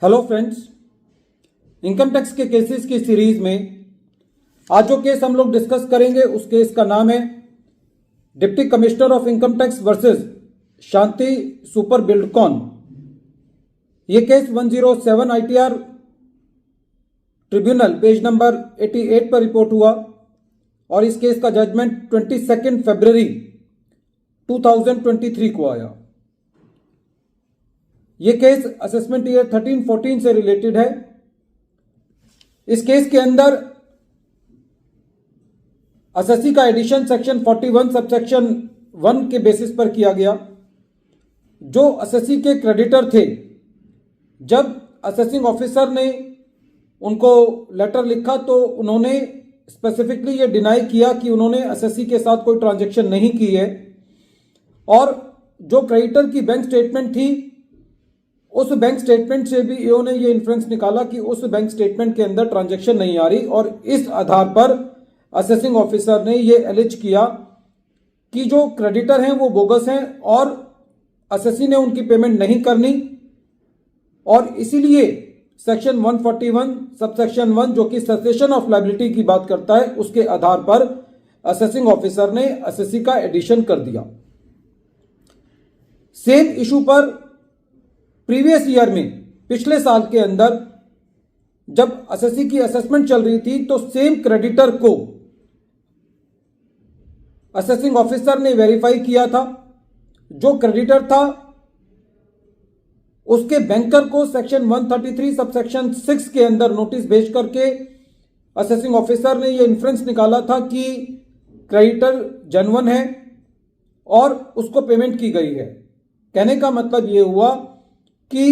Hello friends, income tax के cases की series में आज जो केस हम लोग डिस्कस करेंगे उस केस का नाम है deputy commissioner of income tax versus Shanti Super Buildcon. ये case 107 ITR tribunal page number 88 पर रिपोर्ट हुआ और इस केस का जजमेंट 22 फरवरी 2023 को आया। ये केस असेसमेंट ईयर 13-14 से रिलेटेड है। इस केस के अंदर असेसी का एडिशन सेक्शन 41 सबसेक्शन 1 के बेसिस पर किया गया। जो असेसी के क्रेडिटर थे, जब असेसिंग ऑफिसर ने उनको लेटर लिखा तो उन्होंने स्पेसिफिकली ये डिनाई किया कि उन्होंने असेसी के साथ कोई ट्रांजैक्शन नहीं की है और जो क्रेडिटर की बैंक स्टेटमेंट थी उस बैंक स्टेटमेंट से भी ईओ ने ये इन्फ्रेंस निकाला कि उस बैंक स्टेटमेंट के अंदर ट्रांजैक्शन नहीं आ रही और इस आधार पर असेसिंग ऑफिसर ने ये एलिज किया कि जो क्रेडिटर हैं वो बोगस हैं और असेसी ने उनकी पेमेंट नहीं करनी और इसीलिए सेक्शन 141 सबसेक्शन 1 जो कि सेसेशन ऑफ लायबिलिटी की बात करता है उसके आधार पर असेसिंग ऑफिसर ने असेसी का एडिशन कर दिया। सेम इशू पर प्रीवियस ईयर में पिछले साल के अंदर जब असेसी की असेसमेंट चल रही थी तो सेम क्रेडिटर को असेसिंग ऑफिसर ने वेरीफाई किया था। जो क्रेडिटर था उसके बैंकर को सेक्शन 133 सबसेक्शन 6 के अंदर नोटिस भेज करके असेसिंग ऑफिसर ने यह इन्फ्रेंस निकाला था कि क्रेडिटर जेन्युइन है और उसको पेमेंट की गई है। कहने का मतलब यह हुआ कि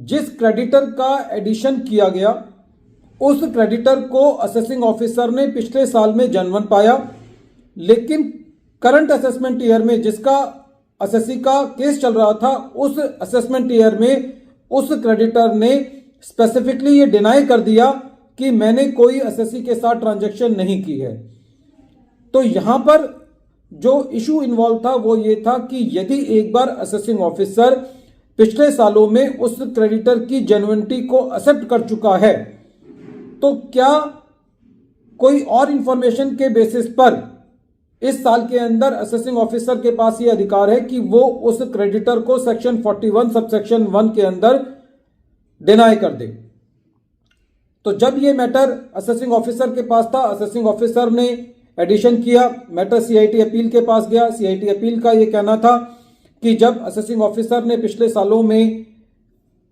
जिस क्रेडिटर का एडिशन किया गया उस क्रेडिटर को असेसिंग ऑफिसर ने पिछले साल में जेन्युइन पाया, लेकिन करंट असेसमेंट ईयर में जिसका असेसी का केस चल रहा था उस असेसमेंट ईयर में उस क्रेडिटर ने स्पेसिफिकली ये डिनाई कर दिया कि मैंने कोई असेसी के साथ ट्रांजैक्शन नहीं की है। तो यहां पर जो इशू इन्वॉल्व था वो ये था कि यदि एक बार असेसिंग ऑफिसर पिछले सालों में उस क्रेडिटर की जेन्युइनिटी को एक्सेप्ट कर चुका है तो क्या कोई और इंफॉर्मेशन के बेसिस पर इस साल के अंदर असेसिंग ऑफिसर के पास ये अधिकार है कि वो उस क्रेडिटर को सेक्शन 41 सबसेक्शन 1 के अंदर डिनाई कर दे। तो जब ये मैटर असेसिंग ऑफिसर के पास था, असेसिंग ऑफिसर ने एडिशन किया, मैटर सीआईटी अपील के पास गया। सीआईटी अपील का ये कहना था कि जब असेसिंग ऑफिसर ने पिछले सालों में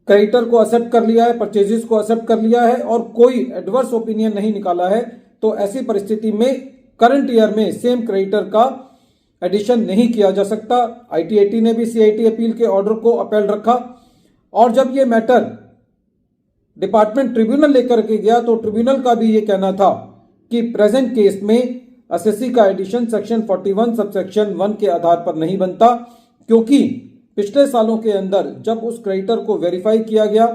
क्रेडिटर को एक्सेप्ट कर लिया है, परचेजेस को एक्सेप्ट कर लिया है और कोई एडवर्स ओपिनियन नहीं निकाला है, तो ऐसी परिस्थिति में करंट ईयर में सेम क्रेडिटर का एडिशन नहीं किया जा सकता। आईटीएटी ने भी सीआईटी अपील के ऑर्डर को अपील रखा और जब ये मैटर डिपार्टमेंट ट्रिब्यूनल लेकर के गया तो ट्रिब्यूनल का भी ये कहना था कि प्रेजेंट केस में असेसी का एडिशन सेक्शन 41 सबसेक्शन 1 के आधार पर नहीं बनता, क्योंकि पिछले सालों के अंदर जब उस क्रेडिटर को वेरीफाई किया गया,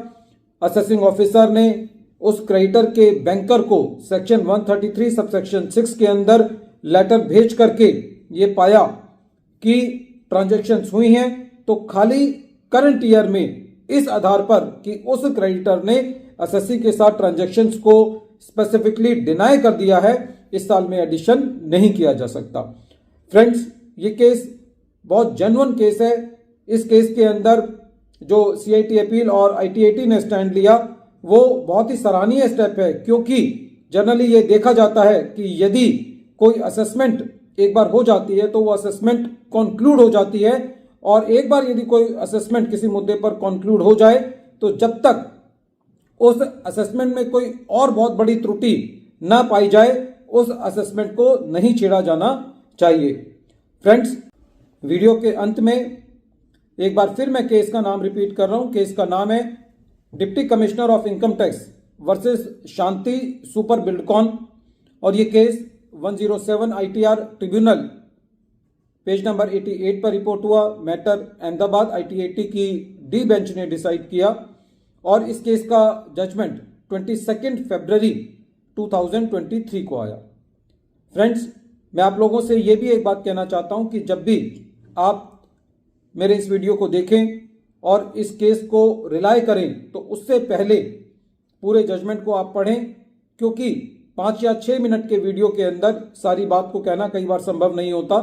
असेसिंग ऑफिसर ने उस क्रेडिटर के बैंकर को सेक्शन 133 सबसेक्शन 6 के अंदर लेटर भेज करके ये पाया कि ट्रांजैक्शंस हुई हैं, तो खाली करंट ईयर में इस आधार पर कि उस क्रेडिटर ने असेसी के साथ ट्रांजैक्शंस को स्पेसिफिकली डिनाई कर दिया है, इस साल में एडिशन नहीं किया जा सकता। फ्रेंड्स, ये केस बहुत जेन्युइन केस है। इस केस के अंदर जो सीआईटी अपील और आईटीएटी ने स्टैंड लिया वो बहुत ही सराहनीय स्टेप है, क्योंकि जनरली ये देखा जाता है कि यदि कोई असेसमेंट एक बार हो जाती है तो वो असेसमेंट कंक्लूड हो जाती है और एक बार यदि कोई असेसमेंट किसी मुद्दे पर कंक्लूड हो जाए तो जब तक उस असेसमेंट में कोई और बहुत बड़ी त्रुटि ना पाई जाए उस असेसमेंट को नहीं छेड़ा जाना चाहिए। फ्रेंड्स, वीडियो के अंत में एक बार फिर मैं केस का नाम रिपीट कर रहा हूं। केस का नाम है deputy commissioner of income tax versus Shanti Super Buildcon और ये case 107 ITR tribunal page number 88 पर रिपोर्ट हुआ। मैटर अहमदाबाद आईटीएटी की डी बेंच ने डिसाइड किया और इस केस का जजमेंट 22 फरवरी 2023 को आया। फ्रेंड्स, मैं आप लोगों से ये भी एक बात कहना चाहता हूं कि जब भी आप मेरे इस वीडियो को देखें और इस केस को रिलाय करें तो उससे पहले पूरे जजमेंट को आप पढ़ें, क्योंकि 5 या 6 मिनट के वीडियो के अंदर सारी बात को कहना कई बार संभव नहीं होता,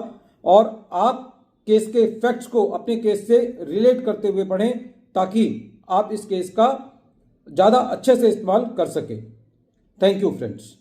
और आप केस के फैक्ट्स को अपने केस से रिलेट करते हुए पढ़ें ताकि आप इस केस का ज़्यादा अच्छे से इस्तेमाल कर सकें। Thank you friends.